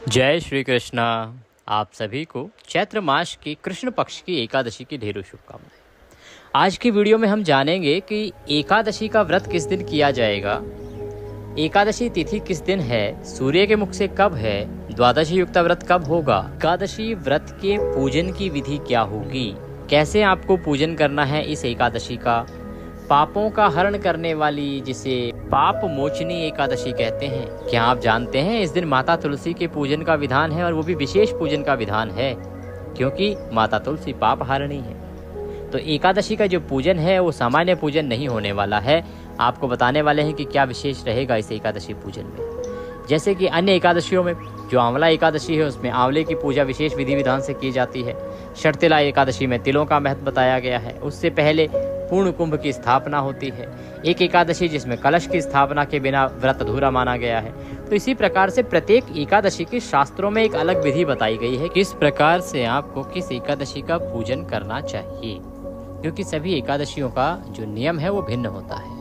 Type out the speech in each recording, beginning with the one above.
जय श्री कृष्णा। आप सभी को चैत्र मास की कृष्ण पक्ष की एकादशी की ढेरों शुभकामनाएं। आज की वीडियो में हम जानेंगे कि एकादशी का व्रत किस दिन किया जाएगा, एकादशी तिथि किस दिन है, सूर्य के मुख से कब है, द्वादशी युक्त व्रत कब होगा, एकादशी व्रत के पूजन की विधि क्या होगी, कैसे आपको पूजन करना है इस एकादशी का, पापों का हरण करने वाली जिसे पाप मोचनी एकादशी कहते हैं। क्या आप जानते हैं इस दिन माता तुलसी के पूजन का विधान है और वो भी विशेष पूजन का विधान है क्योंकि माता तुलसी पाप हारिणी है। तो एकादशी का जो पूजन है वो सामान्य पूजन नहीं होने वाला है। आपको बताने वाले हैं कि क्या विशेष रहेगा इस एकादशी पूजन में। जैसे कि अन्य एकादशियों में जो आंवला एकादशी है उसमें आंवले की पूजा विशेष विधि विधान से की जाती है। शर्तिला एकादशी में तिलों का महत्व बताया गया है। उससे पहले पूर्ण कुंभ की स्थापना होती है। एक एकादशी जिसमें कलश की स्थापना के बिना व्रत अधूरा माना गया है। तो इसी प्रकार से प्रत्येक एकादशी के शास्त्रों में एक अलग विधि बताई गई है किस प्रकार से आपको किस एकादशी का पूजन करना चाहिए, क्योंकि सभी एकादशियों का जो नियम है वो भिन्न होता है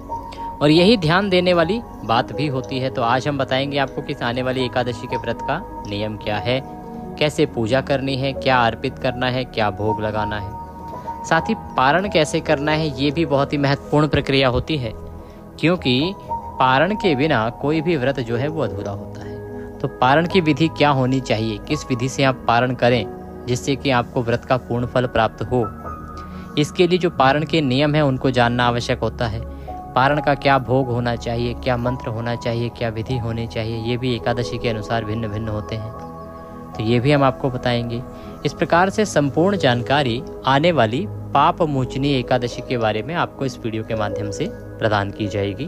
और यही ध्यान देने वाली बात भी होती है। तो आज हम बताएंगे आपको कि आने वाली एकादशी के व्रत का नियम क्या है, कैसे पूजा करनी है, क्या अर्पित करना है, क्या भोग लगाना है, साथ ही पारण कैसे करना है। ये भी बहुत ही महत्वपूर्ण प्रक्रिया होती है क्योंकि पारण के बिना कोई भी व्रत जो है वो अधूरा होता है। तो पारण की विधि क्या होनी चाहिए, किस विधि से आप पारण करें जिससे कि आपको व्रत का पूर्ण फल प्राप्त हो, इसके लिए जो पारण के नियम है उनको जानना आवश्यक होता है। पारण का क्या भोग होना चाहिए, क्या मंत्र होना चाहिए, क्या विधि होनी चाहिए, ये भी एकादशी के अनुसार भिन्न भिन्न होते हैं। तो ये भी हम आपको बताएंगे। इस प्रकार से संपूर्ण जानकारी आने वाली पाप मोचनी एकादशी के बारे में आपको इस वीडियो के माध्यम से प्रदान की जाएगी।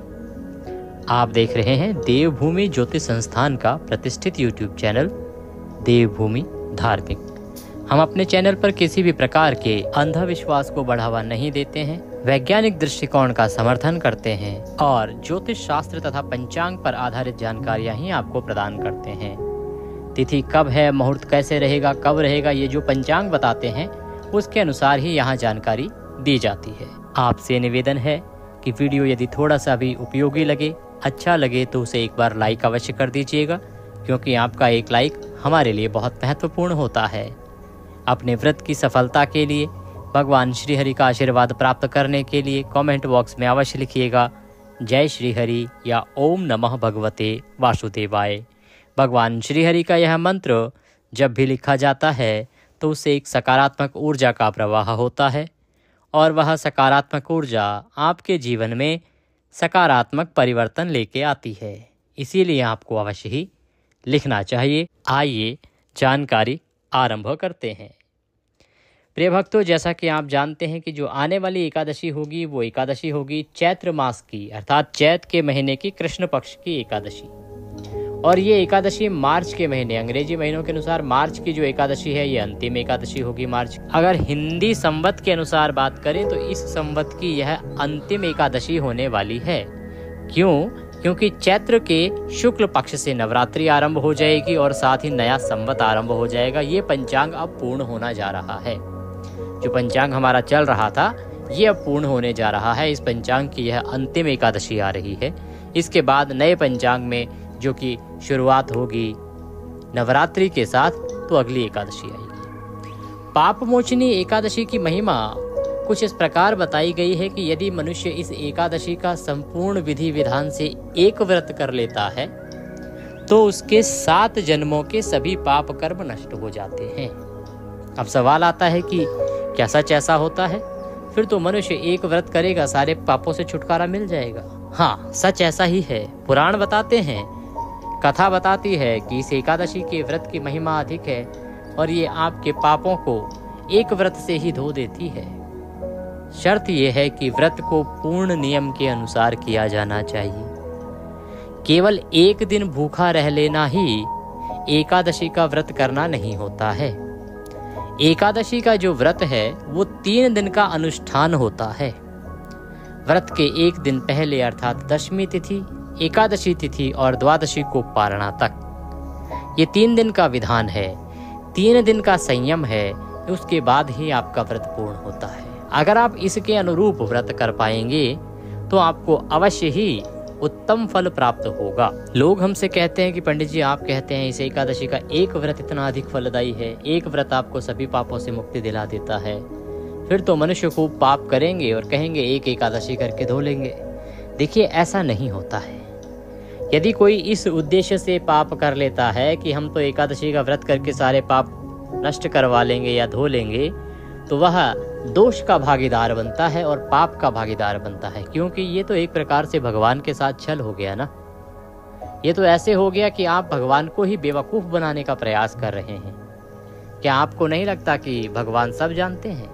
आप देख रहे हैं देवभूमि ज्योतिष संस्थान का प्रतिष्ठित यूट्यूब चैनल देवभूमि धार्मिक। हम अपने चैनल पर किसी भी प्रकार के अंधविश्वास को बढ़ावा नहीं देते हैं, वैज्ञानिक दृष्टिकोण का समर्थन करते हैं और ज्योतिष शास्त्र तथा पंचांग पर आधारित जानकारियां ही आपको प्रदान करते हैं। तिथि कब है, मुहूर्त कैसे रहेगा, कब रहेगा, ये जो पंचांग बताते हैं उसके अनुसार ही यहाँ जानकारी दी जाती है। आपसे निवेदन है कि वीडियो यदि थोड़ा सा भी उपयोगी लगे, अच्छा लगे तो उसे एक बार लाइक अवश्य कर दीजिएगा क्योंकि आपका एक लाइक हमारे लिए बहुत महत्वपूर्ण होता है। अपने व्रत की सफलता के लिए भगवान श्री हरि का आशीर्वाद प्राप्त करने के लिए कमेंट बॉक्स में अवश्य लिखिएगा जय श्री हरि या ओम नमः भगवते वासुदेवाय। भगवान श्री हरि का यह मंत्र जब भी लिखा जाता है तो उससे एक सकारात्मक ऊर्जा का प्रवाह होता है और वह सकारात्मक ऊर्जा आपके जीवन में सकारात्मक परिवर्तन लेके आती है। इसीलिए आपको अवश्य ही लिखना चाहिए। आइए जानकारी आरंभ करते हैं। प्रिय भक्तों, जैसा कि आप जानते हैं कि जो आने वाली एकादशी होगी वो एकादशी होगी चैत्र मास की, अर्थात चैत के महीने की कृष्ण पक्ष की एकादशी। और ये एकादशी मार्च के महीने, अंग्रेजी महीनों के अनुसार मार्च की जो एकादशी है ये अंतिम एकादशी होगी मार्च। अगर हिंदी संवत के अनुसार बात करें तो इस संवत की यह अंतिम एकादशी होने वाली है। क्यों? क्योंकि चैत्र के शुक्ल पक्ष से नवरात्रि आरंभ हो जाएगी और साथ ही नया संवत आरंभ हो जाएगा। ये पंचांग अब पूर्ण होना जा रहा है। जो पंचांग हमारा चल रहा था ये अब पूर्ण होने जा रहा है। इस पंचांग की यह अंतिम एकादशी आ रही है। इसके बाद नए पंचांग में जो कि शुरुआत होगी नवरात्रि के साथ, तो अगली एकादशी आएगी। पाप मोचनी एकादशी की महिमा कुछ इस प्रकार बताई गई है कि यदि मनुष्य इस एकादशी का संपूर्ण विधि विधान से एक व्रत कर लेता है तो उसके 7 जन्मों के सभी पाप कर्म नष्ट हो जाते हैं। अब सवाल आता है कि क्या सच ऐसा होता है? फिर तो मनुष्य एक व्रत करेगा, सारे पापों से छुटकारा मिल जाएगा। हाँ, सच ऐसा ही है। पुराण बताते हैं, कथा बताती है कि इस एकादशी के व्रत की महिमा अधिक है और ये आपके पापों को एक व्रत से ही धो देती है। शर्त यह है कि व्रत को पूर्ण नियम के अनुसार किया जाना चाहिए। केवल एक दिन भूखा रह लेना ही एकादशी का व्रत करना नहीं होता है। एकादशी का जो व्रत है वो 3 दिन का अनुष्ठान होता है। व्रत के एक दिन पहले अर्थात दशमी तिथि, एकादशी तिथि और द्वादशी को पारणा तक ये 3 दिन का विधान है। 3 दिन का संयम है, उसके बाद ही आपका व्रत पूर्ण होता है। अगर आप इसके अनुरूप व्रत कर पाएंगे तो आपको अवश्य ही उत्तम फल प्राप्त होगा। लोग हमसे कहते हैं कि पंडित जी आप कहते हैं इस एकादशी का एक व्रत इतना अधिक फलदायी है, एक व्रत आपको सभी पापों से मुक्ति दिला देता है, फिर तो मनुष्य खूब पाप करेंगे और कहेंगे एक एकादशी करके धो लेंगे। देखिए ऐसा नहीं होता है। यदि कोई इस उद्देश्य से पाप कर लेता है कि हम तो एकादशी का व्रत करके सारे पाप नष्ट करवा लेंगे या धो लेंगे, तो वह दोष का भागीदार बनता है और पाप का भागीदार बनता है, क्योंकि ये तो एक प्रकार से भगवान के साथ छल हो गया ना। ये तो ऐसे हो गया कि आप भगवान को ही बेवकूफ़ बनाने का प्रयास कर रहे हैं। क्या आपको नहीं लगता कि भगवान सब जानते हैं?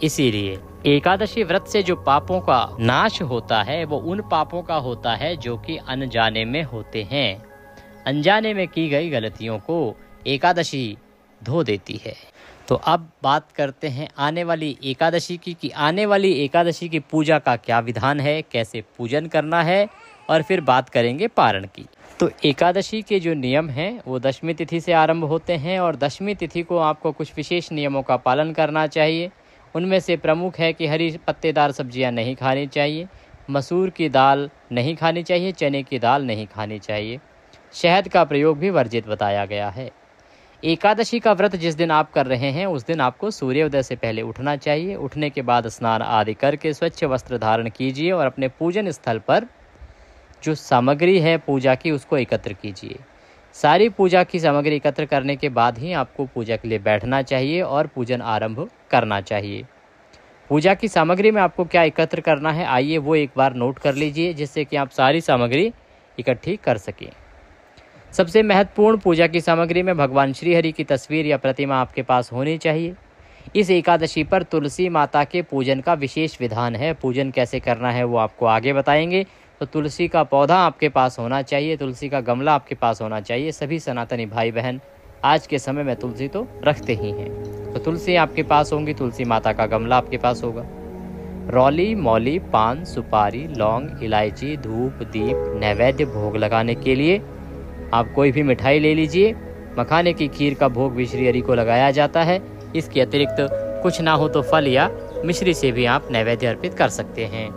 इसीलिए एकादशी व्रत से जो पापों का नाश होता है वो उन पापों का होता है जो कि अनजाने में होते हैं। अनजाने में की गई गलतियों को एकादशी धो देती है। तो अब बात करते हैं आने वाली एकादशी की, कि आने वाली एकादशी की पूजा का क्या विधान है, कैसे पूजन करना है, और फिर बात करेंगे पारण की। तो एकादशी के जो नियम हैं वो दशमी तिथि से आरंभ होते हैं और दशमी तिथि को आपको कुछ विशेष नियमों का पालन करना चाहिए। उनमें से प्रमुख है कि हरी पत्तेदार सब्जियां नहीं खानी चाहिए, मसूर की दाल नहीं खानी चाहिए, चने की दाल नहीं खानी चाहिए, शहद का प्रयोग भी वर्जित बताया गया है। एकादशी का व्रत जिस दिन आप कर रहे हैं उस दिन आपको सूर्योदय से पहले उठना चाहिए। उठने के बाद स्नान आदि करके स्वच्छ वस्त्र धारण कीजिए और अपने पूजन स्थल पर जो सामग्री है पूजा की उसको एकत्र कीजिए। सारी पूजा की सामग्री एकत्र करने के बाद ही आपको पूजा के लिए बैठना चाहिए और पूजन आरंभ करना चाहिए। पूजा की सामग्री में आपको क्या एकत्र करना है, आइए वो एक बार नोट कर लीजिए, जिससे कि आप सारी सामग्री इकट्ठी कर सकें। सबसे महत्वपूर्ण पूजा की सामग्री में भगवान श्री हरि की तस्वीर या प्रतिमा आपके पास होनी चाहिए। इस एकादशी पर तुलसी माता के पूजन का विशेष विधान है। पूजन कैसे करना है वो आपको आगे बताएंगे। तो तुलसी का पौधा आपके पास होना चाहिए, तुलसी का गमला आपके पास होना चाहिए। सभी सनातनी भाई बहन आज के समय में तुलसी तो रखते ही हैं, तो तुलसी आपके पास होंगी, तुलसी माता का गमला आपके पास होगा। रौली, मौली, पान, सुपारी, लौंग, इलायची, धूप, दीप, नैवेद्य भोग लगाने के लिए आप कोई भी मिठाई ले लीजिए। मखाने की खीर का भोग भी श्री हरि को लगाया जाता है। इसके अतिरिक्त कुछ ना हो तो फल या मिश्री से भी आप नैवेद्य अर्पित कर सकते हैं।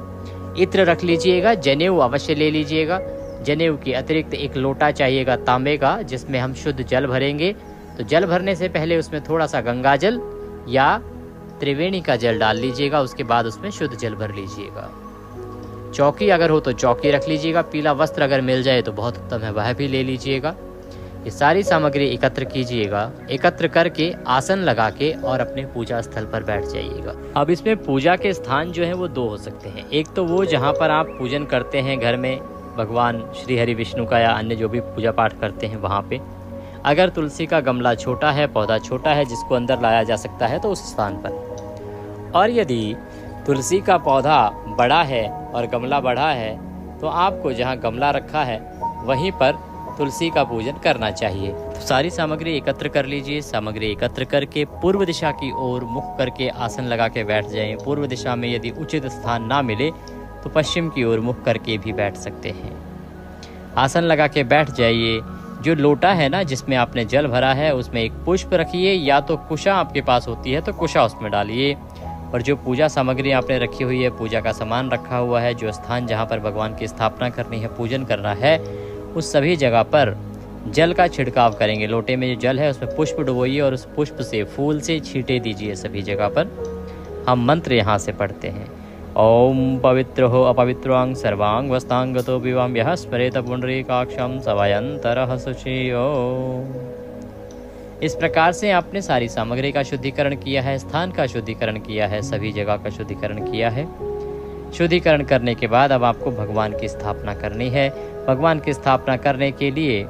इत्र रख लीजिएगा, जनेऊ अवश्य ले लीजिएगा। जनेऊ के अतिरिक्त एक लोटा चाहिएगा तांबे का, जिसमें हम शुद्ध जल भरेंगे। तो जल भरने से पहले उसमें थोड़ा सा गंगा जल या त्रिवेणी का जल डाल लीजिएगा, उसके बाद उसमें शुद्ध जल भर लीजिएगा। चौकी अगर हो तो चौकी रख लीजिएगा। पीला वस्त्र अगर मिल जाए तो बहुत उत्तम है, वह भी ले लीजिएगा। ये सारी सामग्री एकत्र कीजिएगा। एकत्र करके आसन लगा के और अपने पूजा स्थल पर बैठ जाइएगा। अब इसमें पूजा के स्थान जो है वो दो हो सकते हैं। एक तो वो जहाँ पर आप पूजन करते हैं घर में भगवान श्री हरि विष्णु का या अन्य जो भी पूजा पाठ करते हैं वहाँ पे। अगर तुलसी का गमला छोटा है, पौधा छोटा है जिसको अंदर लाया जा सकता है तो उस स्थान पर। और यदि तुलसी का पौधा बड़ा है और गमला बड़ा है तो आपको जहाँ गमला रखा है वहीं पर तुलसी का पूजन करना चाहिए। तो सारी सामग्री एकत्र कर लीजिए। सामग्री एकत्र करके पूर्व दिशा की ओर मुख करके आसन लगा के बैठ जाएं। पूर्व दिशा में यदि उचित स्थान ना मिले तो पश्चिम की ओर मुख करके भी बैठ सकते हैं। आसन लगा के बैठ जाइए। जो लोटा है ना जिसमें आपने जल भरा है उसमें एक पुष्प रखिए, या तो कुशा आपके पास होती है तो कुशा उसमें डालिए। और जो पूजा सामग्री आपने रखी हुई है, पूजा का सामान रखा हुआ है, जो स्थान जहाँ पर भगवान की स्थापना करनी है, पूजन करना है, उस सभी जगह पर जल का छिड़काव करेंगे। लोटे में जो जल है उसमें पुष्प डुबोइए और उस पुष्प से फूल से छींटे दीजिए सभी जगह पर। हम मंत्र यहाँ से पढ़ते हैं। ओम पवित्र हो अपवित्रांग सर्वांग वस्तांगतो विवाम यह स्मरेत पुंडरीकाक्षम सवयंतरः शुचियो। इस प्रकार से आपने सारी सामग्री का शुद्धिकरण किया है, स्थान का शुद्धिकरण किया है, सभी जगह का शुद्धिकरण किया है। शुद्धिकरण करने के बाद अब आपको भगवान की स्थापना करनी है। भगवान की स्थापना करने के लिए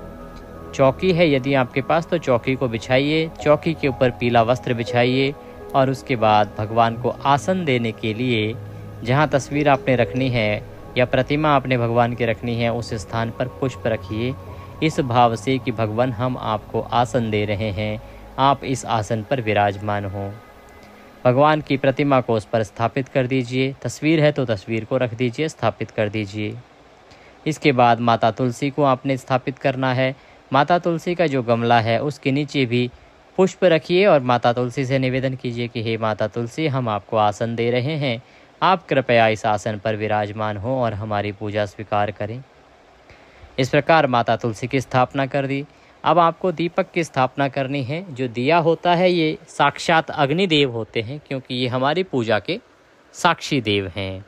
चौकी है यदि आपके पास तो चौकी को बिछाइए। चौकी के ऊपर पीला वस्त्र बिछाइए और उसके बाद भगवान को आसन देने के लिए जहाँ तस्वीर आपने रखनी है या प्रतिमा आपने भगवान की रखनी है उस स्थान पर पुष्प रखिए, इस भाव से कि भगवान हम आपको आसन दे रहे हैं, आप इस आसन पर विराजमान हो। भगवान की प्रतिमा को उस पर स्थापित कर दीजिए। तस्वीर है तो तस्वीर को रख दीजिए, स्थापित कर दीजिए। इसके बाद माता तुलसी को आपने स्थापित करना है। माता तुलसी का जो गमला है उसके नीचे भी पुष्प रखिए और माता तुलसी से निवेदन कीजिए कि हे माता तुलसी, हम आपको आसन दे रहे हैं, आप कृपया इस आसन पर विराजमान हो और हमारी पूजा स्वीकार करें। इस प्रकार माता तुलसी की स्थापना कर दी। अब आपको दीपक की स्थापना करनी है। जो दिया होता है ये साक्षात अग्निदेव होते हैं, क्योंकि ये हमारी पूजा के साक्षी देव हैं।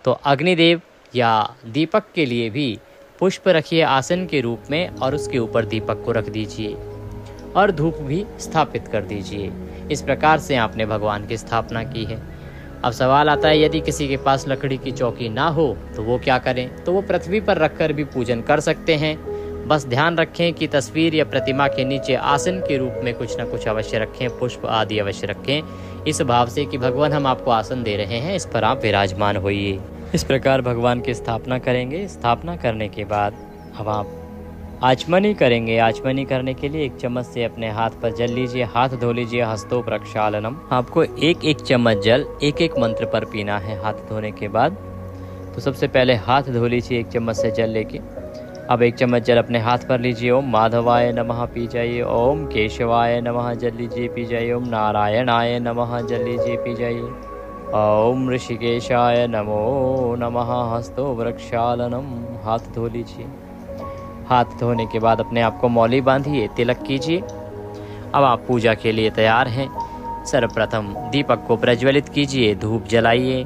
तो अग्निदेव या दीपक के लिए भी पुष्प रखिए आसन के रूप में और उसके ऊपर दीपक को रख दीजिए और धूप भी स्थापित कर दीजिए। इस प्रकार से आपने भगवान की स्थापना की है। अब सवाल आता है, यदि किसी के पास लकड़ी की चौकी ना हो तो वो क्या करें? तो वो पृथ्वी पर रखकर भी पूजन कर सकते हैं। बस ध्यान रखें कि तस्वीर या प्रतिमा के नीचे आसन के रूप में कुछ न कुछ अवश्य रखें, पुष्प आदि अवश्य रखें, इस भाव से कि भगवान हम आपको आसन दे रहे हैं, इस पर आप विराजमान होइए। इस प्रकार भगवान की स्थापना करेंगे। स्थापना करने के बाद अब आप आचमनी करेंगे। आचमनी करने के लिए एक चम्मच से अपने हाथ पर जल लीजिए, हाथ धो लीजिए। हस्तो प्रक्षालनम। आपको एक एक चम्मच जल एक एक मंत्र पर पीना है हाथ धोने के बाद। तो सबसे पहले हाथ धो लीजिए एक चम्मच से जल लेके। अब एक चम्मच जल अपने हाथ पर लीजिए। ओम माधवाय नमः पी जाइए। ओम केशवाय नमः जल लीजिए, पी जाइए। ओम नारायणाय नमः जल लीजिए, पी जाइए। ओम ऋषिकेशाय नमो नमः। हस्तो प्रक्षालनम। हाथ धो लीजिए। हाथ धोने के बाद अपने आप को मौली बांधिए, तिलक कीजिए। अब आप पूजा के लिए तैयार हैं। सर्वप्रथम दीपक को प्रज्वलित कीजिए, धूप जलाइए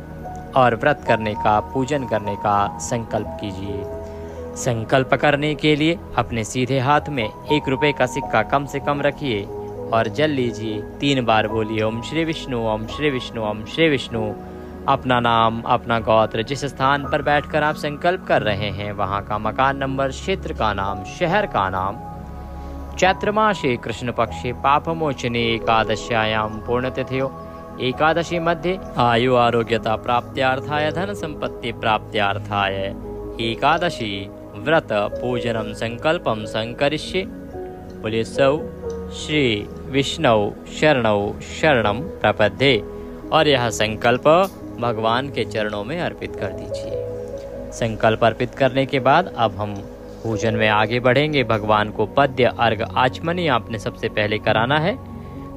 और व्रत करने का, पूजन करने का संकल्प कीजिए। संकल्प करने के लिए अपने सीधे हाथ में 1 रुपये का सिक्का कम से कम रखिए और जल लीजिए। 3 बार बोलिए ओम श्री विष्णु, ओम श्री विष्णु, ओम श्री विष्णु। अपना नाम, अपना गोत्र, जिस स्थान पर बैठकर आप संकल्प कर रहे हैं वहाँ का मकान नंबर, क्षेत्र का नाम, शहर का नाम। चैत्र मासे कृष्ण पक्षे पापमोचने एकादश्यायां पूर्णतिथयो एकादशी मध्ये आयु आरोग्यता प्राप्त्यार्थाय धन संपत्ति प्राप्त्यार्थाय एकादशी व्रत पूजनम संकल्पम संकरिष्ये। बोलिए सौ श्री विष्णु शरणौ शरणम प्रपद्ये। और यह संकल्प भगवान के चरणों में अर्पित कर दीजिए। संकल्प अर्पित करने के बाद अब हम पूजन में आगे बढ़ेंगे। भगवान को पद्य, अर्घ, आचमनी आपने सबसे पहले कराना है।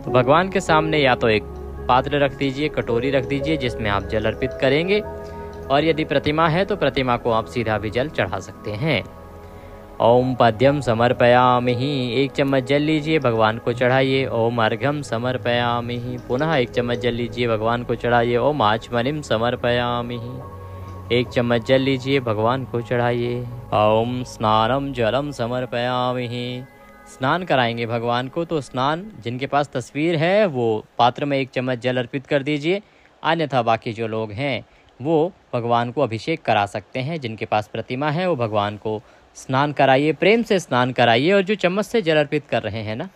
तो भगवान के सामने या तो एक पात्र रख दीजिए, कटोरी रख दीजिए जिसमें आप जल अर्पित करेंगे, और यदि प्रतिमा है तो प्रतिमा को आप सीधा भी जल चढ़ा सकते हैं। ओम पद्यम समर्पयामि। 1 चम्मच जल लीजिए, भगवान को चढ़ाइए। ओम अर्घ्यम समर्पयामि। पुनः 1 चम्मच जल लीजिए, भगवान को चढ़ाइए। ओम आचमनीम समर्पयामि। 1 चम्मच जल लीजिए, भगवान को चढ़ाइए। ओम स्नानम जलम समर्पयामि। स्नान कराएंगे भगवान को, तो स्नान जिनके पास तस्वीर है वो पात्र में 1 चम्मच जल अर्पित कर दीजिए। अन्यथा बाकी जो लोग हैं वो भगवान को अभिषेक करा सकते हैं। जिनके पास प्रतिमा है वो भगवान को स्नान कराइए, प्रेम से स्नान कराइए। और जो चम्मच से जल अर्पित कर रहे हैं ना,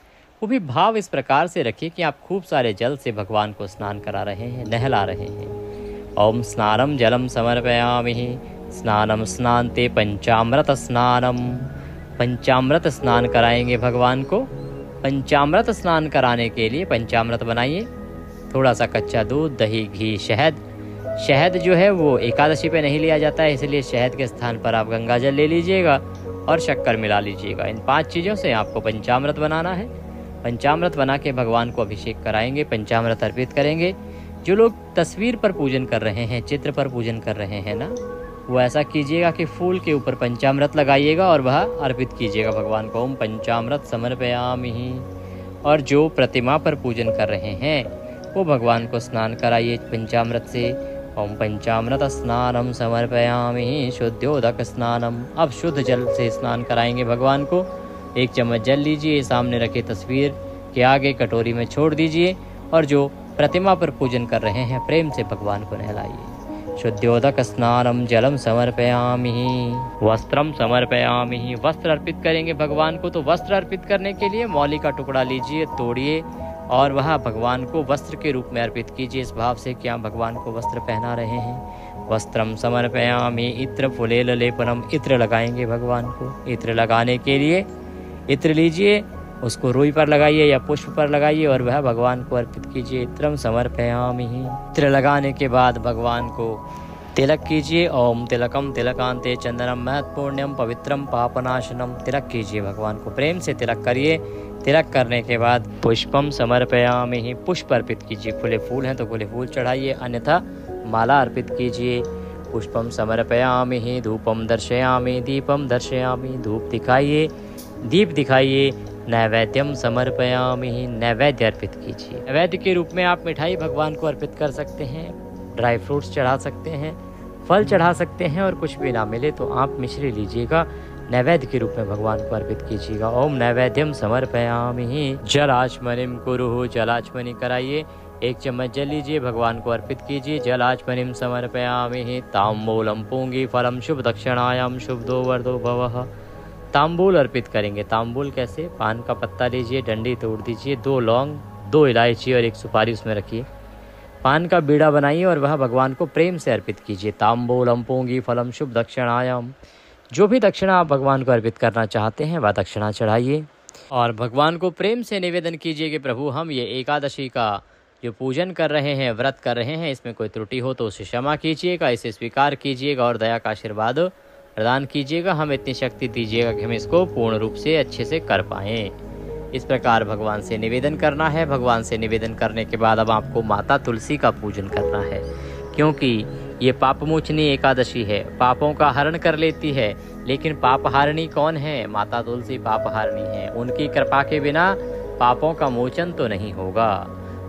वो भी भाव इस प्रकार से रखिए कि आप खूब सारे जल से भगवान को स्नान करा रहे हैं, नहला रहे हैं। ओम स्नानम जलम समर्पयामि। स्नानम स्नान्ते पंचामृत स्नानम। पंचामृत स्नान कराएंगे भगवान को। पंचामृत स्नान कराने के लिए पंचामृत बनाइए। थोड़ा सा कच्चा दूध, दही, घी, शहद। शहद जो है वो एकादशी पे नहीं लिया जाता है, इसलिए शहद के स्थान पर आप गंगा जल ले लीजिएगा और शक्कर मिला लीजिएगा। इन 5 चीज़ों से आपको पंचामृत बनाना है। पंचामृत बना के भगवान को अभिषेक कराएंगे, पंचामृत अर्पित करेंगे। जो लोग तस्वीर पर पूजन कर रहे हैं, चित्र पर पूजन कर रहे हैं ना, वो ऐसा कीजिएगा कि फूल के ऊपर पंचामृत लगाइएगा और वह अर्पित कीजिएगा भगवान को। ओम पंचामृत समर्पयामि। और जो प्रतिमा पर पूजन कर रहे हैं वो भगवान को स्नान कराइए पंचामृत से। ओम पंचामृत स्नानम समर्पयामि शुद्धोदक स्नानम। अब शुद्ध जल से स्नान कराएंगे भगवान को। 1 चम्मच जल लीजिए, सामने रखे तस्वीर के आगे कटोरी में छोड़ दीजिए और जो प्रतिमा पर पूजन कर रहे हैं प्रेम से भगवान को नहलाइए। शुद्धोदक स्नानम जलम समर्पयामि। वस्त्रम समर्पयामि। वस्त्र अर्पित करेंगे भगवान को। तो वस्त्र अर्पित करने के लिए मौली का टुकड़ा लीजिए, तोड़िए और वह भगवान को वस्त्र के रूप में अर्पित कीजिए, इस भाव से कि आप भगवान को वस्त्र पहना रहे हैं। वस्त्रम समर्पयामि। इत्र फुलेल लेपनम। इत्र लगाएंगे भगवान को। इत्र लगाने के लिए इत्र लीजिए, उसको रुई पर लगाइए या पुष्प पर लगाइए और वह भगवान को अर्पित कीजिए। इत्रम समर्पयामि। इत्र लगाने के बाद भगवान को तिलक कीजिए। ओम तिलकम तिलकांते चंदनम महत्पुण्यम पवित्रम पापनाशनम। तिलक कीजिए भगवान को, प्रेम से तिलक करिए। तिलक करने के बाद पुष्पम समर्पयामि। पुष्प अर्पित कीजिए। खुले फूल हैं तो खुले फूल चढ़ाइए, अन्यथा माला अर्पित कीजिए। पुष्पम समर्पयामि, धूपम दर्शयामि, दीपम दर्शयामि, धूप दिखाइए, दीप दिखाइए, नैवेद्यम समर्पयामि, नैवेद्य अर्पित कीजिए। नैवेद्य के रूप में आप मिठाई भगवान को अर्पित कर सकते हैं, ड्राई फ्रूट्स चढ़ा सकते हैं, फल चढ़ा सकते हैं, और कुछ भी ना मिले तो आप मिश्री लीजिएगा, नैवेद्य के रूप में भगवान को अर्पित कीजिएगा। ओम नैवेद्यम समर्पयामि। जलाचमनिम कुरुः, जलाचमनी कराइए, 1 चम्मच जल लीजिए, भगवान को अर्पित कीजिए। जलाचमनिम समर्पयामि। ताम्बूलम पूंगी फलम शुभ दक्षिणायाम शुभदो वरदो भवः। तांबूल अर्पित करेंगे। तांबूल कैसे? पान का पत्ता लीजिए, डंडी तोड़ दीजिए, 2 लौंग, 2 इलायची और 1 सुपारी उसमें रखिए। पान का बीड़ा बनाइए और वह भगवान को प्रेम से अर्पित कीजिए। तांबूलम पूंगी फलम शुभ दक्षिणायाम। जो भी दक्षिणा आप भगवान को अर्पित करना चाहते हैं वह दक्षिणा चढ़ाइए और भगवान को प्रेम से निवेदन कीजिए कि प्रभु, हम ये एकादशी का जो पूजन कर रहे हैं, व्रत कर रहे हैं, इसमें कोई त्रुटि हो तो उसे क्षमा कीजिएगा, इसे स्वीकार कीजिएगा और दया का आशीर्वाद प्रदान कीजिएगा। हम इतनी शक्ति दीजिएगा कि हम इसको पूर्ण रूप से अच्छे से कर पाएँ। इस प्रकार भगवान से निवेदन करना है। भगवान से निवेदन करने के बाद अब आपको माता तुलसी का पूजन करना है, क्योंकि ये पापमोचनी एकादशी है, पापों का हरण कर लेती है। लेकिन पापहारिणी कौन है? माता तुलसी पापहारिणी है। उनकी कृपा के बिना पापों का मोचन तो नहीं होगा।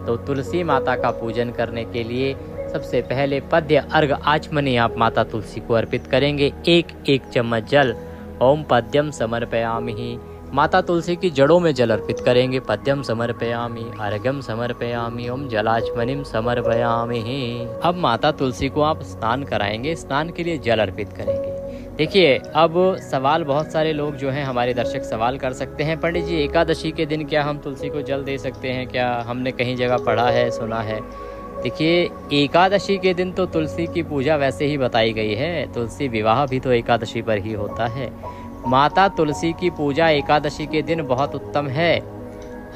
तो तुलसी माता का पूजन करने के लिए सबसे पहले पद्य अर्घ आचमनी आप माता तुलसी को अर्पित करेंगे। 1 चम्मच जल। ओम पद्यम समर्पयामि। माता तुलसी की जड़ों में जल अर्पित करेंगे। पद्यम समर्पयामि, अर्घ्यम समर्पयामि, ओम जलाचमनिम समर्पयामि। अब माता तुलसी को आप स्नान कराएंगे। स्नान के लिए जल अर्पित करेंगे। देखिए, अब सवाल बहुत सारे लोग जो हैं हमारे दर्शक सवाल कर सकते हैं, पंडित जी एकादशी के दिन क्या हम तुलसी को जल दे सकते हैं क्या? हमने कहीं जगह पढ़ा है, सुना है। देखिए, एकादशी के दिन तो तुलसी की पूजा वैसे ही बताई गई है। तुलसी विवाह भी तो एकादशी पर ही होता है। माता तुलसी की पूजा एकादशी के दिन बहुत उत्तम है।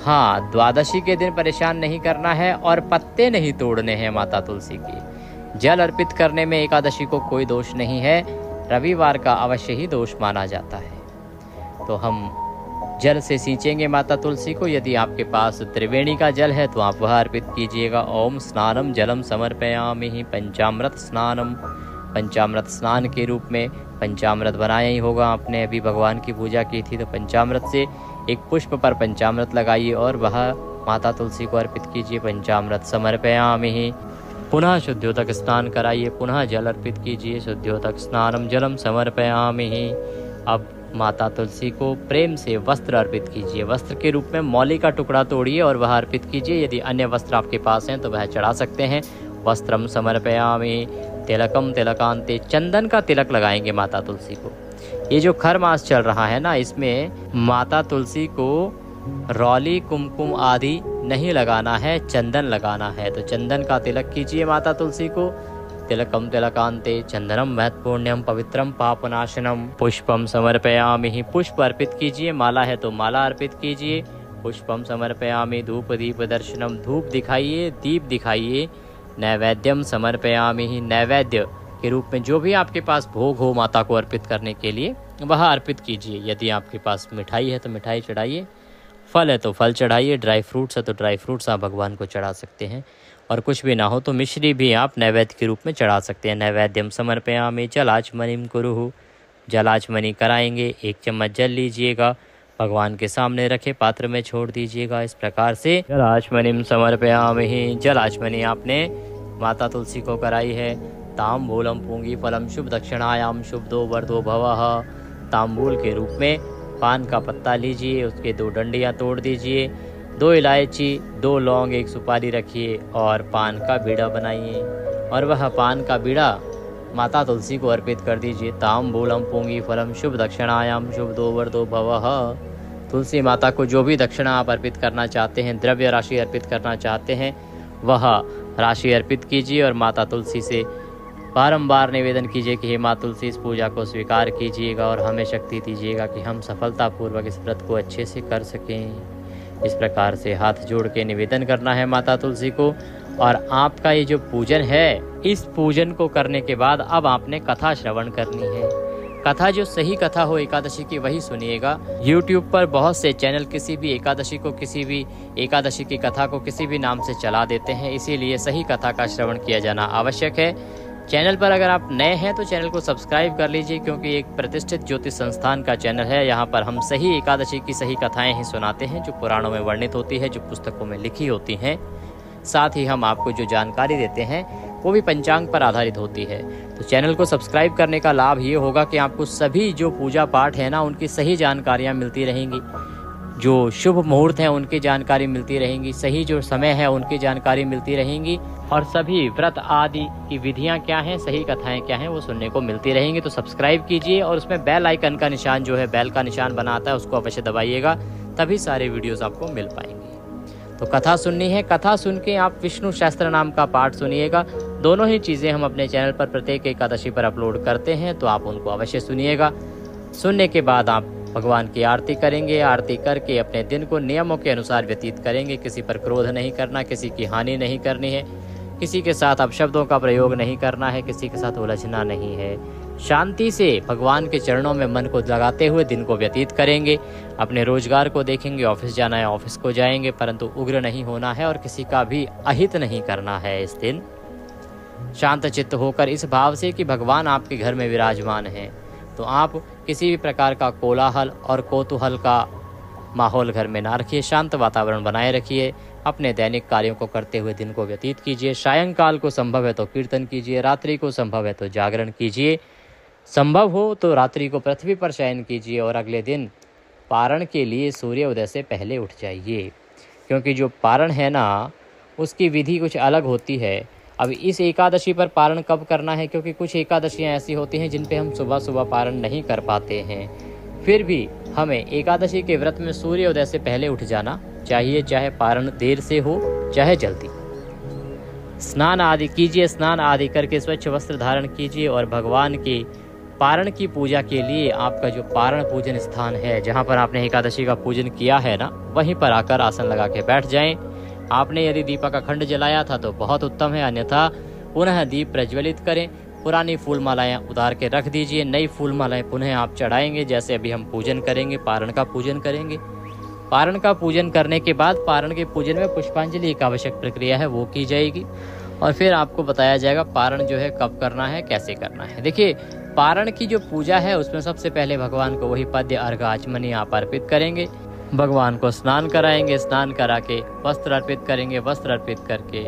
हाँ, द्वादशी के दिन परेशान नहीं करना है और पत्ते नहीं तोड़ने हैं माता तुलसी की। जल अर्पित करने में एकादशी को कोई दोष नहीं है, रविवार का अवश्य ही दोष माना जाता है। तो हम जल से सींचेंगे माता तुलसी को। यदि आपके पास त्रिवेणी का जल है तो आप वह अर्पित कीजिएगा। ओम स्नानम जलम समर्पयामि। पंचामृत स्नानम। पंचामृत स्नान के रूप में पंचामृत बनाया ही होगा आपने, अभी भगवान की पूजा की थी तो पंचामृत से एक पुष्प पर पंचामृत लगाइए और वह माता तुलसी को अर्पित कीजिए। पंचामृत समर्पयामि। पुनः शुद्ध्योदक स्नान कराइए, पुनः जल अर्पित कीजिए। शुद्ध्योदक स्नानम जलम समर्पयामि। अब माता तुलसी को प्रेम से वस्त्र अर्पित कीजिए। वस्त्र के रूप में मौली का टुकड़ा तोड़िए और वह अर्पित कीजिए। यदि अन्य वस्त्र आपके पास हैं तो वह चढ़ा सकते हैं। वस्त्रम समर्पयामि। तिलकम तिलकांते। चंदन का तिलक लगाएंगे माता तुलसी को। ये जो खर मास चल रहा है ना, इसमें माता तुलसी को रौली कुमकुम आदि नहीं लगाना है, चंदन लगाना है। तो चंदन का तिलक कीजिए माता तुलसी को। तिलकम तिलकांते चंदनम महत्पुण्यम पवित्रम पापनाशनम। पुष्पम समर्पयामि। पुष्प अर्पित कीजिए। माला है तो माला अर्पित कीजिए। पुष्पम समर्पयामि। धूप दीप दर्शनम। धूप दिखाइए, दीप दिखाइए। नैवेद्यम समर्पयामि। नैवेद्य के रूप में जो भी आपके पास भोग हो माता को अर्पित करने के लिए वह अर्पित कीजिए। यदि आपके पास मिठाई है तो मिठाई चढ़ाइए, फल है तो फल चढ़ाइए, ड्राई फ्रूट्स है तो ड्राई फ्रूट्स आप भगवान को चढ़ा सकते हैं, और कुछ भी ना हो तो मिश्री भी आप नैवेद्य के रूप में चढ़ा सकते हैं। नैवेद्यम समर्पयामि। जलाचमनिम कुरुः। जलाचमनी कराएंगे। 1 चम्मच जल लीजिएगा, भगवान के सामने रखे पात्र में छोड़ दीजिएगा। इस प्रकार से जलाचमनिम समर्पयामि। जलाचमनी आपने माता तुलसी को कराई है। ताम्बूलम पूंगी फलम शुभ दक्षिणायाम शुभदो वरदो भवः। ताम्बूल के रूप में पान का पत्ता लीजिए, उसके 2 डंडियाँ तोड़ दीजिए, 2 इलायची, 2 लौंग, 1 सुपारी रखिए और पान का बीड़ा बनाइए और वह पान का बीड़ा माता तुलसी को अर्पित कर दीजिए। ताम्बूलम पूंगी फलम शुभ दक्षिणायाम शुभदो वरदो भवः। तुलसी माता को जो भी दक्षिणा आप अर्पित करना चाहते हैं, द्रव्य राशि अर्पित करना चाहते हैं, वह राशि अर्पित कीजिए और माता तुलसी से बारंबार निवेदन कीजिए कि हे माँ तुलसी, इस पूजा को स्वीकार कीजिएगा और हमें शक्ति दीजिएगा कि हम सफलतापूर्वक इस व्रत को अच्छे से कर सकें। इस प्रकार से हाथ जोड़ के निवेदन करना है माता तुलसी को। और आपका ये जो पूजन है, इस पूजन को करने के बाद अब आपने कथा श्रवण करनी है। कथा जो सही कथा हो एकादशी की वही सुनिएगा। YouTube पर बहुत से चैनल किसी भी एकादशी को, किसी भी एकादशी की कथा को किसी भी नाम से चला देते हैं, इसीलिए सही कथा का श्रवण किया जाना आवश्यक है। चैनल पर अगर आप नए हैं तो चैनल को सब्सक्राइब कर लीजिए, क्योंकि एक प्रतिष्ठित ज्योतिष संस्थान का चैनल है। यहाँ पर हम सही एकादशी की सही कथाएं ही सुनाते हैं, जो पुराणों में वर्णित होती है, जो पुस्तकों में लिखी होती हैं। साथ ही हम आपको जो जानकारी देते हैं वो भी पंचांग पर आधारित होती है। तो चैनल को सब्सक्राइब करने का लाभ ये होगा कि आपको सभी जो पूजा पाठ है ना, उनकी सही जानकारियाँ मिलती रहेंगी, जो शुभ मुहूर्त हैं उनकी जानकारी मिलती रहेंगी, सही जो समय है उनकी जानकारी मिलती रहेंगी, और सभी व्रत आदि की विधियां क्या हैं, सही कथाएं क्या हैं, वो सुनने को मिलती रहेंगी। तो सब्सक्राइब कीजिए और उसमें बेल आइकन का निशान जो है, बेल का निशान बनाता है, उसको अवश्य दबाइएगा, तभी सारे वीडियोस आपको मिल पाएंगे। तो कथा सुननी है, कथा सुन के आप विष्णु सहस्त्र नाम का पाठ सुनिएगा। दोनों ही चीज़ें हम अपने चैनल पर प्रत्येक एकादशी पर अपलोड करते हैं, तो आप उनको अवश्य सुनिएगा। सुनने के बाद आप भगवान की आरती करेंगे। आरती करके अपने दिन को नियमों के अनुसार व्यतीत करेंगे। किसी पर क्रोध नहीं करना, किसी की हानि नहीं करनी है, किसी के साथ अपशब्दों का प्रयोग नहीं करना है, किसी के साथ उलझना नहीं है। शांति से भगवान के चरणों में मन को लगाते हुए दिन को व्यतीत करेंगे। अपने रोजगार को देखेंगे, ऑफिस जाना है ऑफिस को जाएंगे, परंतु उग्र नहीं होना है और किसी का भी अहित नहीं करना है। इस दिन शांत चित्त होकर इस भाव से कि भगवान आपके घर में विराजमान है, तो आप किसी भी प्रकार का कोलाहल और कौतूहल का माहौल घर में ना रखिए, शांत वातावरण बनाए रखिए। अपने दैनिक कार्यों को करते हुए दिन को व्यतीत कीजिए। सायंकाल को संभव है तो कीर्तन कीजिए, रात्रि को संभव है तो जागरण कीजिए, संभव हो तो रात्रि को पृथ्वी पर शयन कीजिए, और अगले दिन पारण के लिए सूर्योदय से पहले उठ जाइए, क्योंकि जो पारण है ना, उसकी विधि कुछ अलग होती है। अब इस एकादशी पर पारण कब करना है, क्योंकि कुछ एकादशियां ऐसी होती हैं जिन पे हम सुबह सुबह पारण नहीं कर पाते हैं, फिर भी हमें एकादशी के व्रत में सूर्योदय से पहले उठ जाना चाहिए, चाहे पारण देर से हो चाहे जल्दी। स्नान आदि कीजिए, स्नान आदि करके स्वच्छ वस्त्र धारण कीजिए, और भगवान के पारण की पूजा के लिए आपका जो पारण पूजन स्थान है, जहाँ पर आपने एकादशी का पूजन किया है ना, वहीं पर आकर आसन लगा के बैठ जाएं। आपने यदि दीपक का खंड जलाया था तो बहुत उत्तम है, अन्यथा पुनः दीप प्रज्वलित करें। पुरानी फूल मालाएं उतार के रख दीजिए, नई फूल मालाएं पुनः आप चढ़ाएंगे। जैसे अभी हम पूजन करेंगे, पारण का पूजन करेंगे। पारण का पूजन करने के बाद पारण के पूजन में पुष्पांजलि एक आवश्यक प्रक्रिया है, वो की जाएगी, और फिर आपको बताया जाएगा पारण जो है कब करना है, कैसे करना है। देखिए, पारण की जो पूजा है उसमें सबसे पहले भगवान को वही पद्य अर्घ आचमनी आप अर्पित करेंगे। भगवान को स्नान कराएंगे, स्नान करा के वस्त्र अर्पित करेंगे, वस्त्र अर्पित करके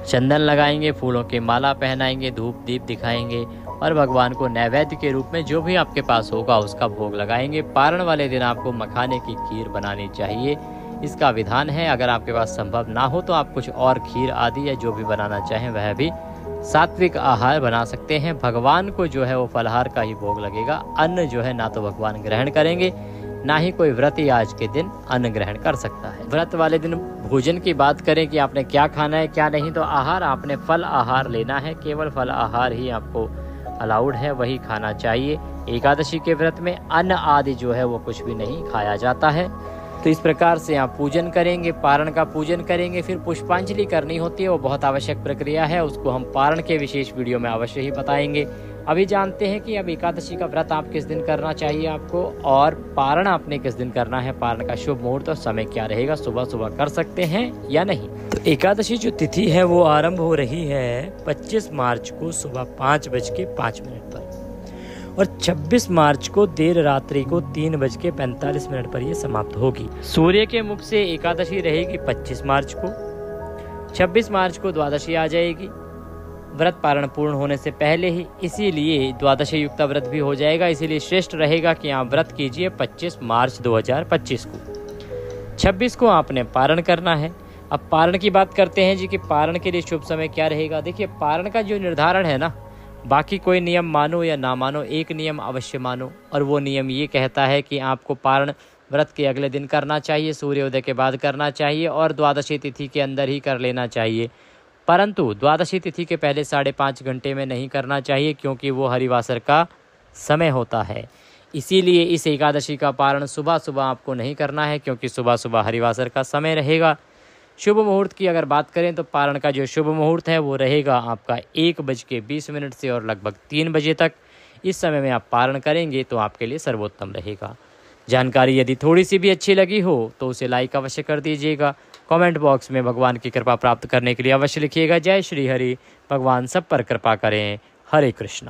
चंदन लगाएंगे, फूलों की माला पहनाएंगे, धूप दीप दिखाएंगे, और भगवान को नैवेद्य के रूप में जो भी आपके पास होगा उसका भोग लगाएंगे। पारण वाले दिन आपको मखाने की खीर बनानी चाहिए, इसका विधान है। अगर आपके पास संभव ना हो तो आप कुछ और खीर आदि या जो भी बनाना चाहें वह भी सात्विक आहार बना सकते हैं। भगवान को जो है वो फलाहार का ही भोग लगेगा। अन्न जो है ना तो भगवान ग्रहण करेंगे, ना ही कोई व्रती आज के दिन अन्न ग्रहण कर सकता है। व्रत वाले दिन भोजन की बात करें कि आपने क्या खाना है क्या नहीं, तो आहार आपने फल आहार लेना है, केवल फल आहार ही आपको अलाउड है, वही खाना चाहिए। एकादशी के व्रत में अन्न आदि जो है वो कुछ भी नहीं खाया जाता है। तो इस प्रकार से आप पूजन करेंगे, पारण का पूजन करेंगे, फिर पुष्पांजलि करनी होती है, वो बहुत आवश्यक प्रक्रिया है, उसको हम पारण के विशेष वीडियो में अवश्य ही बताएंगे। अभी जानते हैं कि अब एकादशी का व्रत आप किस दिन करना चाहिए आपको, और पारण आपने किस दिन करना है, पारण का शुभ मुहूर्त और समय क्या रहेगा, सुबह सुबह कर सकते हैं या नहीं। तो एकादशी जो तिथि है वो आरंभ हो रही है 25 मार्च को सुबह 5:05 पर, और 26 मार्च को देर रात्रि को 3:45 पर ये समाप्त होगी। सूर्य के मुख से एकादशी रहेगी 25 मार्च को, 26 मार्च को द्वादशी आ जाएगी, व्रत पारण पूर्ण होने से पहले ही, इसीलिए द्वादशी युक्त व्रत भी हो जाएगा। इसीलिए श्रेष्ठ रहेगा कि आप व्रत कीजिए 25 मार्च 2025 को। 26 को आपने पारण करना है। अब पारण की बात करते हैं जी कि पारण के लिए शुभ समय क्या रहेगा। देखिए, पारण का जो निर्धारण है ना, बाकी कोई नियम मानो या ना मानो, एक नियम अवश्य मानो, और वो नियम ये कहता है कि आपको पारण व्रत के अगले दिन करना चाहिए, सूर्योदय के बाद करना चाहिए, और द्वादशी तिथि के अंदर ही कर लेना चाहिए। परंतु द्वादशी तिथि के पहले 5.5 घंटे में नहीं करना चाहिए, क्योंकि वो हरिवासर का समय होता है। इसीलिए इस एकादशी का पारण सुबह सुबह आपको नहीं करना है, क्योंकि सुबह सुबह हरिवासर का समय रहेगा। शुभ मुहूर्त की अगर बात करें तो पारण का जो शुभ मुहूर्त है वो रहेगा आपका 1:20 से और लगभग 3 बजे तक। इस समय में आप पारण करेंगे तो आपके लिए सर्वोत्तम रहेगा। जानकारी यदि थोड़ी सी भी अच्छी लगी हो तो उसे लाइक अवश्य कर दीजिएगा। कमेंट बॉक्स में भगवान की कृपा प्राप्त करने के लिए अवश्य लिखिएगा जय श्री हरि। भगवान सब पर कृपा करें। हरे कृष्णा।